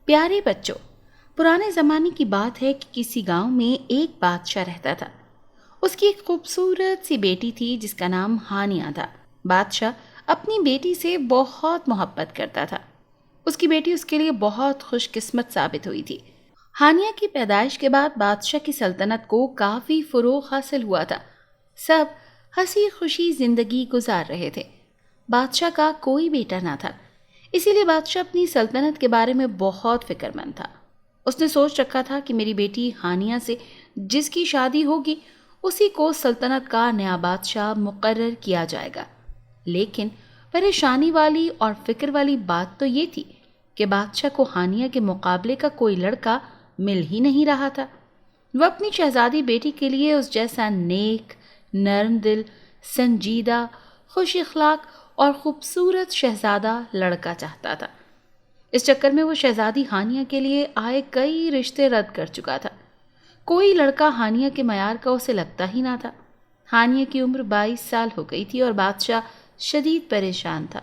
پیارے بچوں، پرانے زمانے کی بات ہے کہ کسی گاؤں میں ایک بادشاہ رہتا تھا۔ اس کی ایک خوبصورت سی بیٹی تھی جس کا نام ہانیہ تھا۔ بادشاہ اپنی بیٹی سے بہت محبت کرتا تھا۔ اس کی بیٹی اس کے لیے بہت خوش قسمت ثابت ہوئی تھی۔ ہانیہ کی پیدائش کے بعد بادشاہ کی سلطنت کو کافی فروغ حاصل ہوا تھا۔ سب ہنسی خوشی زندگی گزار رہے تھے۔ بادشاہ کا کوئی بیٹا نہ تھا، اسی لیے بادشاہ اپنی سلطنت کے بارے میں بہت فکر مند تھا۔ اس نے سوچ رکھا تھا کہ میری بیٹی ہانیہ سے جس کی شادی ہوگی اسی کو سلطنت کا نیا بادشاہ مقرر کیا جائے گا۔ لیکن پریشانی والی اور فکر والی بات تو یہ تھی کہ بادشاہ کو ہانیہ کے مقابلے کا کوئی لڑکا مل ہی نہیں رہا تھا۔ وہ اپنی شہزادی بیٹی کے لیے اس جیسا نیک، نرم دل، سنجیدہ، خوش اخلاق اور خوبصورت شہزادہ لڑکا چاہتا تھا۔ اس چکر میں وہ شہزادی ہانیہ کے لیے آئے کئی رشتے رد کر چکا تھا۔ کوئی لڑکا ہانیہ کے معیار کا اسے لگتا ہی نہ تھا۔ ہانیہ کی عمر 22 سال ہو گئی تھی اور بادشاہ شدید پریشان تھا۔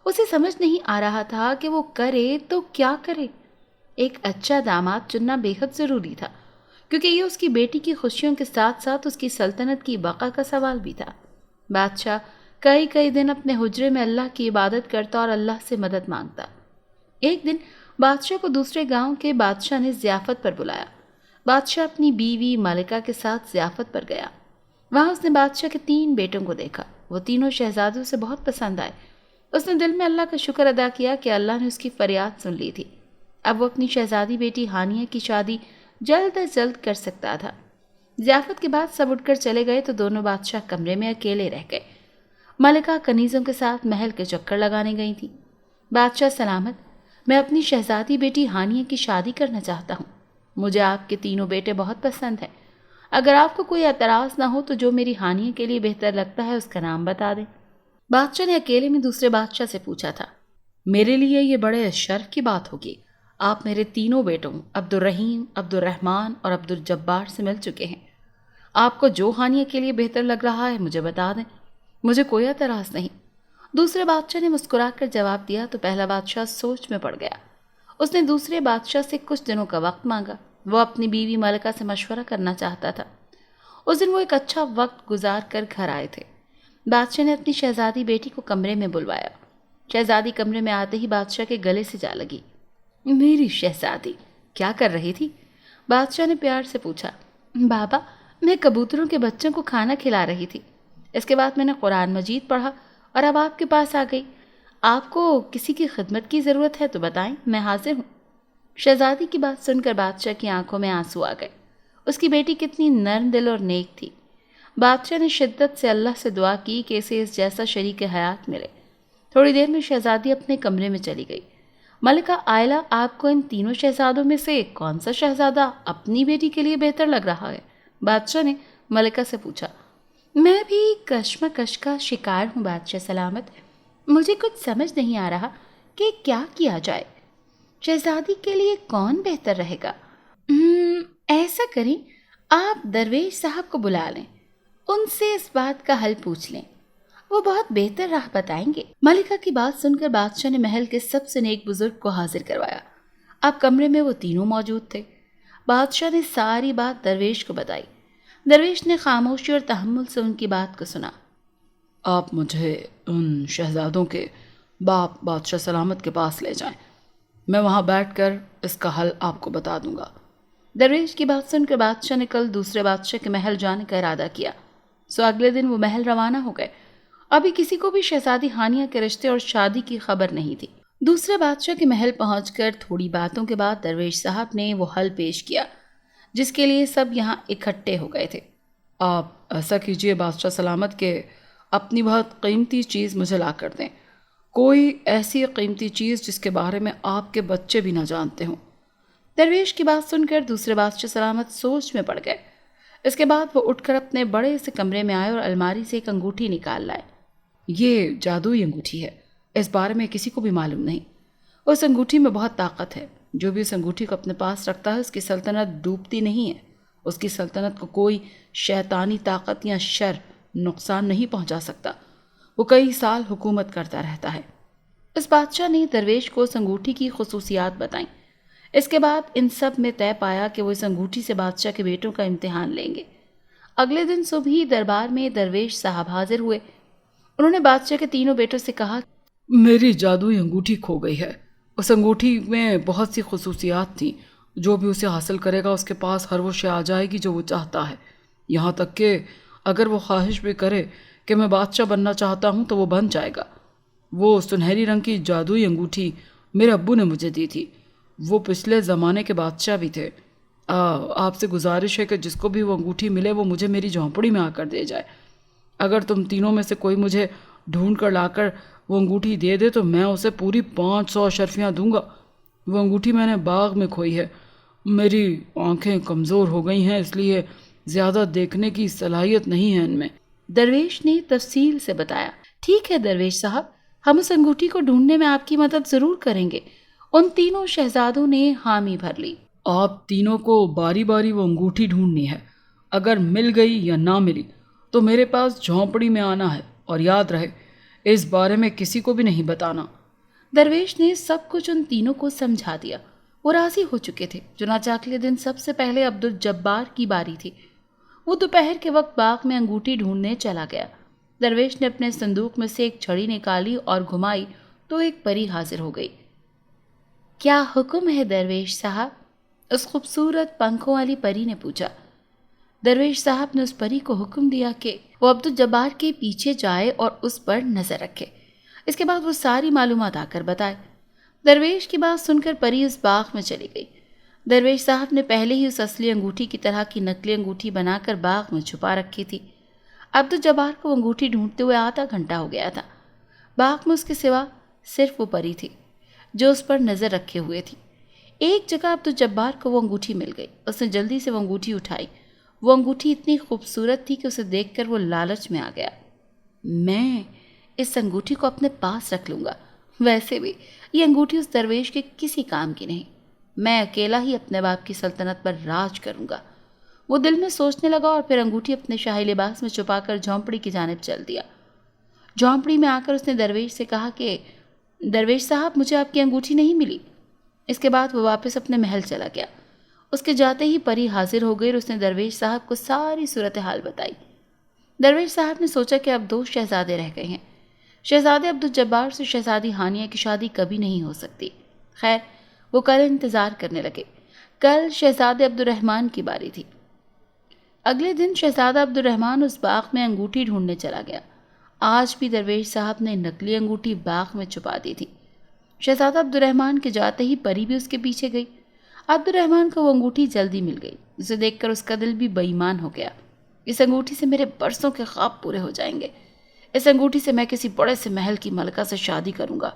اسے سمجھ نہیں آ رہا تھا کہ وہ کرے تو کیا کرے۔ ایک اچھا داماد چننا بے حد ضروری تھا، کیونکہ یہ اس کی بیٹی کی خوشیوں کے ساتھ ساتھ اس کی سلطنت کی بقا کا سوال بھی تھا۔ بادشاہ کئی دن اپنے حجرے میں اللہ کی عبادت کرتا اور اللہ سے مدد مانگتا۔ ایک دن بادشاہ کو دوسرے گاؤں کے بادشاہ نے ضیافت پر بلایا۔ بادشاہ اپنی بیوی ملکہ کے ساتھ ضیافت پر گیا۔ وہاں اس نے بادشاہ کے 3 بیٹوں کو دیکھا۔ وہ تینوں شہزادوں سے بہت پسند آئے۔ اس نے دل میں اللہ کا شکر ادا کیا کہ اللہ نے اس کی فریاد سن لی تھی۔ اب وہ اپنی شہزادی بیٹی ہانیہ کی شادی جلد از جلد کر سکتا تھا۔ ضیافت کے بعد سب اٹھ کر چلے گئے تو دونوں بادشاہ کمرے میں اکیلے رہ گئے۔ ملکہ کنیزوں کے ساتھ محل کے چکر لگانے گئی تھی۔ بادشاہ سلامت، میں اپنی شہزادی بیٹی ہانیہ کی شادی کرنا چاہتا ہوں۔ مجھے آپ کے تینوں بیٹے بہت پسند ہیں۔ اگر آپ کو کوئی اعتراض نہ ہو تو جو میری ہانیہ کے لیے بہتر لگتا ہے اس کا نام بتا دیں۔ بادشاہ نے اکیلے میں دوسرے بادشاہ سے پوچھا تھا۔ میرے لیے یہ بڑے شرف کی بات ہوگی۔ آپ میرے تینوں بیٹوں عبد الرحیم، عبد الرحمن اور عبد الجبار سے مل چکے ہیں۔ آپ کو جو ہانیہ کے لیے بہتر لگ رہا ہے مجھے بتا دیں، مجھے کوئی اعتراض نہیں۔ دوسرے بادشاہ نے مسکرا کر جواب دیا تو پہلا بادشاہ سوچ میں پڑ گیا۔ اس نے دوسرے بادشاہ سے کچھ دنوں کا وقت مانگا۔ وہ اپنی بیوی ملکہ سے مشورہ کرنا چاہتا تھا۔ اس دن وہ ایک اچھا وقت گزار کر گھر آئے تھے۔ بادشاہ نے اپنی شہزادی بیٹی کو کمرے میں بلوایا۔ شہزادی کمرے میں آتے ہی بادشاہ کے گلے سے جا لگی۔ میری شہزادی کیا کر رہی تھی؟ بادشاہ نے پیار سے پوچھا۔ بابا، میں کبوتروں کے بچوں کو کھانا کھلا رہی تھی۔ اس کے بعد میں نے قرآن مجید پڑھا اور اب آپ کے پاس آ گئی۔ آپ کو کسی کی خدمت کی ضرورت ہے تو بتائیں، میں حاضر ہوں۔ شہزادی کی بات سن کر بادشاہ کی آنکھوں میں آنسو آ گئے۔ اس کی بیٹی کتنی نرم دل اور نیک تھی۔ بادشاہ نے شدت سے اللہ سے دعا کی کہ اسے اس جیسا شریک حیات ملے۔ تھوڑی دیر میں شہزادی اپنے کمرے میں چلی گئی۔ ملکہ عائلہ، آپ کو ان تینوں شہزادوں میں سے کون سا شہزادہ اپنی بیٹی کے لیے بہتر لگ رہا ہے؟ بادشاہ نے ملکہ سے پوچھا۔ میں بھی کشمکش کا شکار ہوں بادشاہ سلامت۔ مجھے کچھ سمجھ نہیں آ رہا کہ کیا کیا جائے۔ شہزادی کے لیے کون بہتر رہے گا؟ ایسا کریں، آپ درویش صاحب کو بلا لیں، ان سے اس بات کا حل پوچھ لیں، وہ بہت بہتر راہ بتائیں گے۔ ملکہ کی بات سن کر بادشاہ نے محل کے سب سے نیک بزرگ کو حاضر کروایا۔ اب کمرے میں وہ تینوں موجود تھے۔ بادشاہ نے ساری بات درویش کو بتائی۔ درویش نے خاموشی اور تحمل سے ان کی بات کو سنا۔ آپ مجھے ان شہزادوں کے باپ بادشاہ سلامت کے پاس لے جائیں، میں وہاں بیٹھ کر اس کا حل آپ کو بتا دوں گا۔ درویش کی بات سن کر بادشاہ نے کل دوسرے بادشاہ کے محل جانے کا ارادہ کیا۔ سو اگلے دن وہ محل روانہ ہو گئے۔ ابھی کسی کو بھی شہزادی ہانیہ کے رشتے اور شادی کی خبر نہیں تھی۔ دوسرے بادشاہ کے محل پہنچ کر تھوڑی باتوں کے بعد درویش صاحب نے وہ حل پیش کیا جس کے لیے سب یہاں اکٹھے ہو گئے تھے۔ آپ ایسا کیجئے بادشاہ سلامت کے اپنی بہت قیمتی چیز مجھے لا کر دیں، کوئی ایسی قیمتی چیز جس کے بارے میں آپ کے بچے بھی نہ جانتے ہوں۔ درویش کی بات سن کر دوسرے بادشاہ سلامت سوچ میں پڑ گئے۔ اس کے بعد وہ اٹھ کر اپنے بڑے سے کمرے میں آئے اور الماری سے ایک انگوٹھی نکال لائے۔ یہ جادوئی انگوٹھی ہے، اس بارے میں کسی کو بھی معلوم نہیں۔ اس انگوٹھی میں بہت طاقت ہے، جو بھی اس انگوٹھی کو اپنے پاس رکھتا ہے اس کی سلطنت ڈوبتی نہیں ہے۔ اس کی سلطنت کو کوئی شیطانی طاقت یا شر نقصان نہیں پہنچا سکتا۔ وہ کئی سال حکومت کرتا رہتا ہے۔ اس بادشاہ نے درویش کو اس انگوٹھی کی خصوصیات بتائیں۔ اس کے بعد ان سب میں طے پایا کہ وہ اس انگوٹھی سے بادشاہ کے بیٹوں کا امتحان لیں گے۔ اگلے دن صبح ہی دربار میں درویش صاحب حاضر ہوئے۔ انہوں نے بادشاہ کے تینوں بیٹوں سے کہا، میری جادوئی انگوٹھی کھو گئی ہے۔ اس انگوٹھی میں بہت سی خصوصیات تھیں، جو بھی اسے حاصل کرے گا اس کے پاس ہر وہ شے آ جائے گی جو وہ چاہتا ہے، یہاں تک کہ اگر وہ خواہش بھی کرے کہ میں بادشاہ بننا چاہتا ہوں تو وہ بن جائے گا۔ وہ سنہری رنگ کی جادوئی انگوٹھی میرے ابو نے مجھے دی تھی، وہ پچھلے زمانے کے بادشاہ بھی تھے۔ آپ سے گزارش ہے کہ جس کو بھی وہ انگوٹھی ملے وہ مجھے میری جھونپڑی میں آ کر دے جائے۔ اگر تم تینوں میں سے کوئی مجھے ڈھونڈ کر لا کر وہ انگوٹھی دے دے تو میں اسے پوری 500 اشرفیاں دوں گا۔ وہ انگوٹھی میں نے باغ میں کھوئی ہے، میری آنکھیں کمزور ہو گئی ہیں، اس لیے زیادہ دیکھنے کی صلاحیت نہیں ہے ان میں۔ درویش نے تفصیل سے بتایا، ٹھیک ہے درویش صاحب، ہم اس انگوٹھی کو ڈھونڈنے میں آپ کی مدد ضرور کریں گے۔ ان تینوں شہزادوں نے حامی بھر لی۔ آپ تینوں کو باری باری وہ انگوٹھی ڈھونڈنی ہے، اگر مل گئی یا نہ ملی تو میرے پاس جھونپڑی میں آنا ہے، اور یاد رہے اس بارے میں کسی کو بھی نہیں بتانا۔ درویش نے سب کچھ ان تینوں کو سمجھا دیا۔ وہ راضی ہو چکے تھے۔ چنانچہ اگلے دن سب سے پہلے عبدالجبار کی باری تھی۔ وہ دوپہر کے وقت باغ میں انگوٹھی ڈھونڈنے چلا گیا۔ درویش نے اپنے صندوق میں سے ایک چھڑی نکالی اور گھمائی تو ایک پری حاضر ہو گئی۔ کیا حکم ہے درویش صاحب؟ اس خوبصورت پنکھوں والی پری نے پوچھا۔ درویش صاحب نے اس پری کو حکم دیا کہ وہ عبدالجبار کے پیچھے جائے اور اس پر نظر رکھے۔ اس کے بعد وہ ساری معلومات آ کر بتائے۔ درویش کی بات سن کر پری اس باغ میں چلی گئی۔ درویش صاحب نے پہلے ہی اس اصلی انگوٹھی کی طرح کی نقلی انگوٹھی بنا کر باغ میں چھپا رکھی تھی۔ عبدالجبار کو انگوٹھی ڈھونڈتے ہوئے آدھا گھنٹہ ہو گیا تھا۔ باغ میں اس کے سوا صرف وہ پری تھی جو اس پر نظر رکھے ہوئے تھی۔ ایک جگہ عبدالجبار کو وہ انگوٹھی مل گئی۔ اس نے جلدی سے وہ انگوٹھی اٹھائی۔ وہ انگوٹھی اتنی خوبصورت تھی کہ اسے دیکھ کر وہ لالچ میں آ گیا۔ میں اس انگوٹھی کو اپنے پاس رکھ لوں گا۔ ویسے بھی یہ انگوٹھی اس درویش کے کسی کام کی نہیں۔ میں اکیلا ہی اپنے باپ کی سلطنت پر راج کروں گا۔ وہ دل میں سوچنے لگا اور پھر انگوٹھی اپنے شاہی لباس میں چھپا کر جھونپڑی کی جانب چل دیا۔ جھونپڑی میں آ کر اس نے درویش سے کہا کہ درویش صاحب، مجھے آپ کی انگوٹھی نہیں ملی۔ اس کے بعد وہ واپس اپنے محل چلا گیا۔ اس کے جاتے ہی پری حاضر ہو گئی اور اس نے درویش صاحب کو ساری صورتحال بتائی۔ درویش صاحب نے سوچا کہ اب 2 شہزادے رہ گئے ہیں۔ شہزادے عبدالجبار سے شہزادی ہانیہ کی شادی کبھی نہیں ہو سکتی۔ خیر، وہ کل انتظار کرنے لگے۔ کل شہزادے عبدالرحمن کی باری تھی۔ اگلے دن شہزادہ عبدالرحمن اس باغ میں انگوٹھی ڈھونڈنے چلا گیا۔ آج بھی درویش صاحب نے نقلی انگوٹھی باغ میں چھپا دی تھی۔ شہزادہ عبدالرحمن کے جاتے ہی پری بھی اس کے پیچھے گئی۔ عبدالرحمن کو وہ انگوٹھی جلدی مل گئی، جسے دیکھ کر اس کا دل بھی بے ایمان ہو گیا۔ اس انگوٹھی سے میرے برسوں کے خواب پورے ہو جائیں گے۔ اس انگوٹھی سے میں کسی بڑے سے محل کی ملکہ سے شادی کروں گا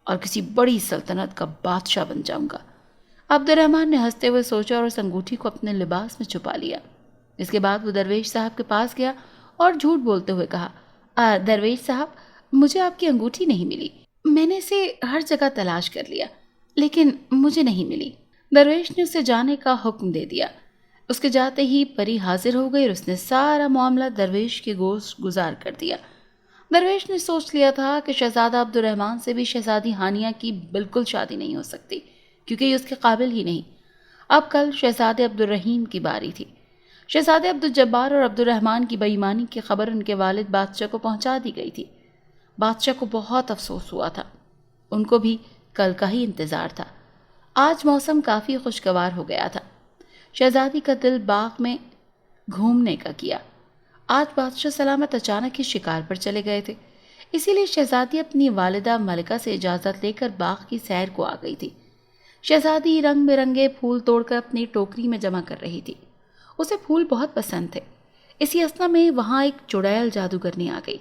اور کسی بڑی سلطنت کا بادشاہ بن جاؤں گا۔ عبدالرحمن نے ہنستے ہوئے سوچا اور اس انگوٹھی کو اپنے لباس میں چھپا لیا۔ اس کے بعد وہ درویش صاحب کے پاس گیا اور جھوٹ بولتے ہوئے کہا، درویش صاحب، مجھے آپ کی انگوٹھی نہیں ملی۔ میں نے اسے ہر جگہ تلاش کر لیا لیکن مجھے نہیں ملی۔ درویش نے اسے جانے کا حکم دے دیا۔ اس کے جاتے ہی پری حاضر ہو گئی اور اس نے سارا معاملہ درویش کے گوش گزار کر دیا۔ درویش نے سوچ لیا تھا کہ شہزادہ عبدالرحمن سے بھی شہزادی ہانیہ کی بالکل شادی نہیں ہو سکتی، کیونکہ یہ اس کے قابل ہی نہیں۔ اب کل شہزادے عبدالرحیم کی باری تھی۔ شہزادے عبدالجبار اور عبدالرحمن کی بے ایمانی کی خبر ان کے والد بادشاہ کو پہنچا دی گئی تھی۔ بادشاہ کو بہت افسوس ہوا تھا۔ ان کو بھی کل کا ہی انتظار تھا۔ آج موسم کافی خوشگوار ہو گیا تھا۔ شہزادی کا دل باغ میں گھومنے کا کیا۔ آج بادشاہ سلامت اچانک ہی شکار پر چلے گئے تھے، اسی لیے شہزادی اپنی والدہ ملکہ سے اجازت لے کر باغ کی سیر کو آ گئی تھی۔ شہزادی رنگ برنگے پھول توڑ کر اپنی ٹوکری میں جمع کر رہی تھی۔ اسے پھول بہت پسند تھے۔ اسی اثنا میں وہاں ایک چڑیل جادوگرنی آ گئی۔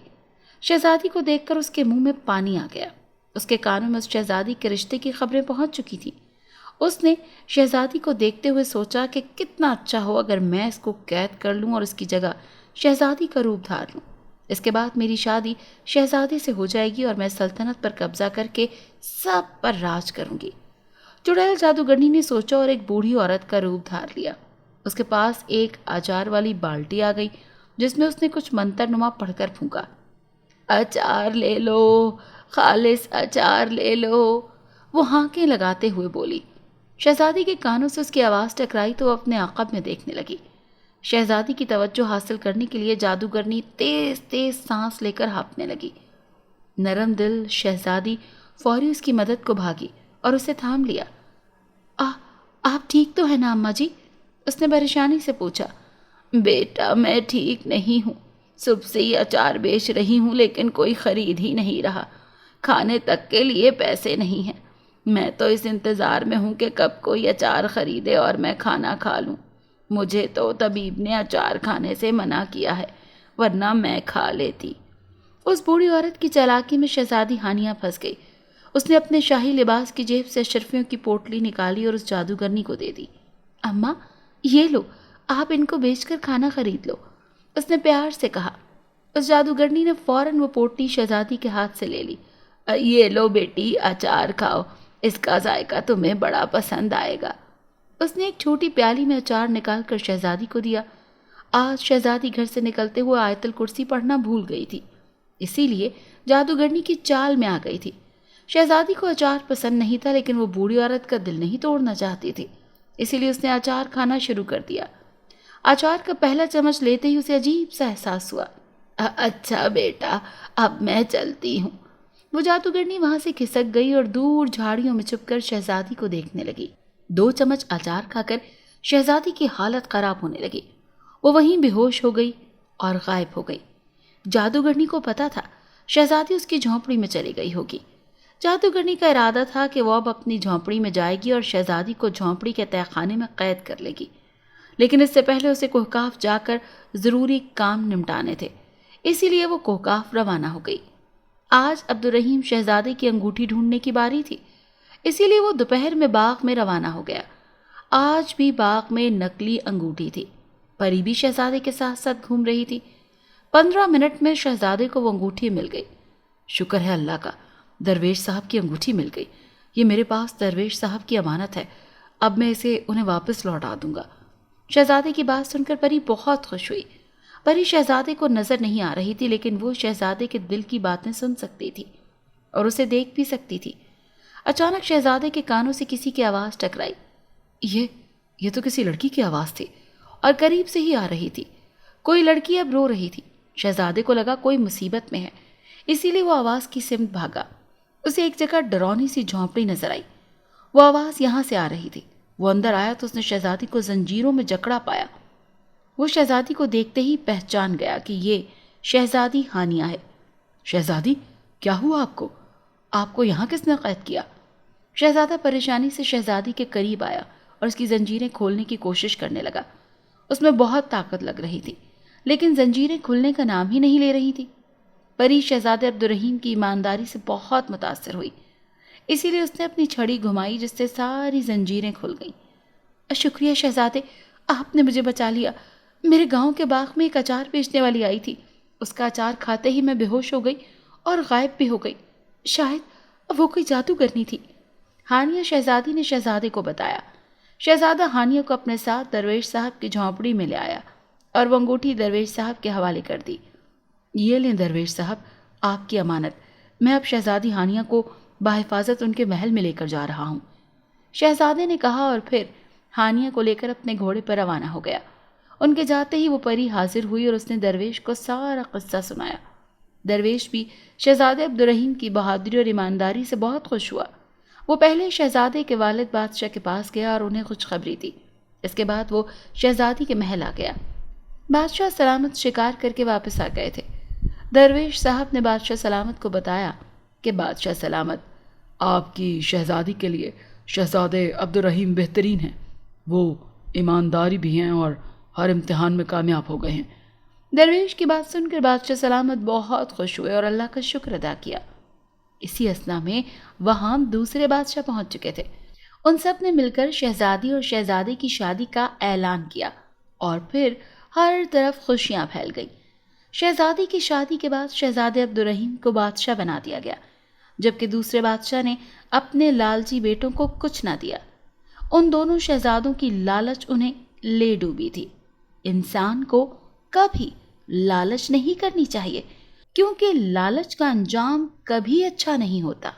شہزادی کو دیکھ کر اس کے منہ میں پانی آ گیا۔ اس کے کانوں میں اس شہزادی کے رشتے کی خبریں پہنچ چکی تھیں۔ اس نے شہزادی کو دیکھتے ہوئے سوچا کہ کتنا اچھا ہو اگر میں اس کو قید کر لوں اور اس کی جگہ شہزادی کا روپ دھار لوں۔ اس کے بعد میری شادی شہزادی سے ہو جائے گی اور میں سلطنت پر قبضہ کر کے سب پر راج کروں گی۔ چڑیل جادوگرنی نے سوچا اور ایک بوڑھی عورت کا روپ دھار لیا۔ اس کے پاس ایک اچار والی بالٹی آ گئی جس میں اس نے کچھ منتر نما پڑھ کر پھونکا۔ اچار لے لو، خالص اچار لے لو، وہ ہانکیں لگاتے ہوئے بولی۔ شہزادی کے کانوں سے اس کی آواز ٹکرائی تو وہ اپنے عقب میں دیکھنے لگی۔ شہزادی کی توجہ حاصل کرنے کے لیے جادوگرنی تیز تیز سانس لے کر ہانپنے لگی۔ نرم دل شہزادی فوری اس کی مدد کو بھاگی اور اسے تھام لیا۔ آپ ٹھیک تو ہے نا اماں جی؟ اس نے پریشانی سے پوچھا۔ بیٹا میں ٹھیک نہیں ہوں، صبح سے ہی اچار بیچ رہی ہوں لیکن کوئی خرید ہی نہیں رہا، کھانے تک کے لیے پیسے نہیں ہیں۔ میں تو اس انتظار میں ہوں کہ کب کوئی اچار خریدے اور میں کھانا کھا لوں۔ مجھے تو طبیب نے اچار کھانے سے منع کیا ہے، ورنہ میں کھا لیتی۔ اس بوڑھی عورت کی چالاکی میں شہزادی ہانیہ پھنس گئی۔ اس نے اپنے شاہی لباس کی جیب سے اشرفیوں کی پوٹلی نکالی اور اس جادوگرنی کو دے دی۔ اماں یہ لو، آپ ان کو بیچ کر کھانا خرید لو، اس نے پیار سے کہا۔ اس جادوگرنی نے فوراً وہ پوٹلی شہزادی کے ہاتھ سے لے لی۔ یہ لو بیٹی، اچار کھاؤ، اس کا ذائقہ تمہیں بڑا پسند آئے گا۔ اس نے ایک چھوٹی پیالی میں اچار نکال کر شہزادی کو دیا۔ آج شہزادی گھر سے نکلتے ہوئے آیت الکرسی پڑھنا بھول گئی تھی، اسی لیے جادوگرنی کی چال میں آ گئی تھی۔ شہزادی کو اچار پسند نہیں تھا لیکن وہ بوڑھی عورت کا دل نہیں توڑنا چاہتی تھی، اسی لیے اس نے اچار کھانا شروع کر دیا۔ اچار کا پہلا چمچ لیتے ہی اسے عجیب سا احساس ہوا۔ اچھا بیٹا، اب میں چلتی ہوں۔ وہ جادوگرنی وہاں سے کھسک گئی اور دور جھاڑیوں میں چھپ کر شہزادی کو دیکھنے لگی۔ 2 چمچ اچار کھا کر شہزادی کی حالت خراب ہونے لگی۔ وہ وہیں بے ہوش ہو گئی اور غائب ہو گئی۔ جادوگرنی کو پتا تھا شہزادی اس کی جھونپڑی میں چلی گئی ہوگی۔ جادوگرنی کا ارادہ تھا کہ وہ اب اپنی جھونپڑی میں جائے گی اور شہزادی کو جھونپڑی کے تہہ خانے میں قید کر لے گی، لیکن اس سے پہلے اسے کوہکاف جا کر ضروری کام نمٹانے تھے، اسی لیے وہ کوہکاف روانہ ہو گئی۔ آج عبدالرحیم شہزادے کی انگوٹھی ڈھونڈنے کی باری تھی، اسی لیے وہ دوپہر میں باغ میں روانہ ہو گیا۔ آج بھی باغ میں نکلی انگوٹھی تھی، پری بھی شہزادے کے ساتھ ساتھ گھوم رہی تھی۔ 15 منٹ میں شہزادے کو وہ انگوٹھی مل گئی۔ شکر ہے اللہ کا، درویش صاحب کی انگوٹھی مل گئی۔ یہ میرے پاس درویش صاحب کی امانت ہے، اب میں اسے انہیں واپس لوٹا دوں گا۔ شہزادے کی بات سن کر پری بہت خوش ہوئی۔ پری شہزادے کو نظر نہیں آ رہی تھی لیکن وہ شہزادے کے دل کی باتیں سن سکتی تھی اور اسے دیکھ بھی سکتی تھی۔ اچانک شہزادے کے کانوں سے کسی کی آواز ٹکرائی۔ یہ تو کسی لڑکی کی آواز تھی اور قریب سے ہی آ رہی تھی۔ کوئی لڑکی اب رو رہی تھی۔ شہزادے کو لگا کوئی مصیبت میں ہے، اسی لیے وہ آواز کی سمت بھاگا۔ اسے ایک جگہ ڈرونی سی جھونپڑی نظر آئی۔ وہ آواز یہاں سے آ رہی تھی۔ وہ اندر آیا تو اس نے شہزادی کو زنجیروں میں جکڑا پایا۔ وہ شہزادی کو دیکھتے ہی پہچان گیا کہ یہ شہزادی ہانیہ ہے۔ شہزادی، کیا ہوا آپ کو؟ آپ کو یہاں کس نے قید کیا؟ شہزادہ پریشانی سے شہزادی کے قریب آیا اور اس کی زنجیریں کھولنے کی کوشش کرنے لگا۔ اس میں بہت طاقت لگ رہی تھی لیکن زنجیریں کھلنے کا نام ہی نہیں لے رہی تھی۔ پری شہزادے عبدالرحیم کی ایمانداری سے بہت متاثر ہوئی، اسی لیے اس نے اپنی چھڑی گھمائی جس سے ساری زنجیریں کھل گئیں۔ شکریہ شہزادے، آپ نے مجھے بچا لیا۔ میرے گاؤں کے باغ میں ایک اچار بیچنے والی آئی تھی، اس کا اچار کھاتے ہی میں بے ہوش ہو گئی اور غائب بھی ہو گئی۔ شاید وہ کوئی جادوگرنی تھی۔ ہانیہ شہزادی نے شہزادے کو بتایا۔ شہزادہ ہانیہ کو اپنے ساتھ درویش صاحب کی جھونپڑی میں لے آیا اور وہ انگوٹھی درویش صاحب کے حوالے کر دی۔ یہ لیں درویش صاحب، آپ کی امانت، میں اب شہزادی ہانیہ کو بحفاظت ان کے محل میں لے کر جا رہا ہوں، شہزادے نے کہا اور پھر ہانیہ کو لے کر اپنے گھوڑے پر روانہ ہو گیا۔ ان کے جاتے ہی وہ پری حاضر ہوئی اور اس نے درویش کو سارا قصہ سنایا۔ درویش بھی شہزادے عبدالرحیم کی بہادری اور ایمانداری سے بہت خوش ہوا۔ وہ پہلے شہزادے کے والد بادشاہ کے پاس گیا اور انہیں خوشخبری دی۔ اس کے بعد وہ شہزادی کے محل آ گیا۔ بادشاہ سلامت شکار کر کے واپس آ گئے تھے۔ درویش صاحب نے بادشاہ سلامت کو بتایا کہ بادشاہ سلامت، آپ کی شہزادی کے لیے شہزادے عبدالرحیم بہترین ہیں، وہ ایمانداری بھی ہیں اور ہر امتحان میں کامیاب ہو گئے ہیں۔ درویش کی بات سن کر بادشاہ سلامت بہت خوش ہوئے اور اللہ کا شکر ادا کیا۔ اسی اثنا میں وہاں دوسرے بادشاہ پہنچ چکے تھے۔ ان سب نے مل کر شہزادی اور شہزادے کی شادی کا اعلان کیا اور پھر ہر طرف خوشیاں پھیل گئیں۔ شہزادی کی شادی کے بعد شہزادے عبدالرحیم کو بادشاہ بنا دیا گیا، جبکہ دوسرے بادشاہ نے اپنے لالچی بیٹوں کو کچھ نہ دیا۔ ان دونوں شہزادوں کی لالچ انہیں لے ڈوبی تھی۔ انسان کو کبھی لالچ نہیں کرنی چاہیے، کیونکہ لالچ کا انجام کبھی اچھا نہیں ہوتا۔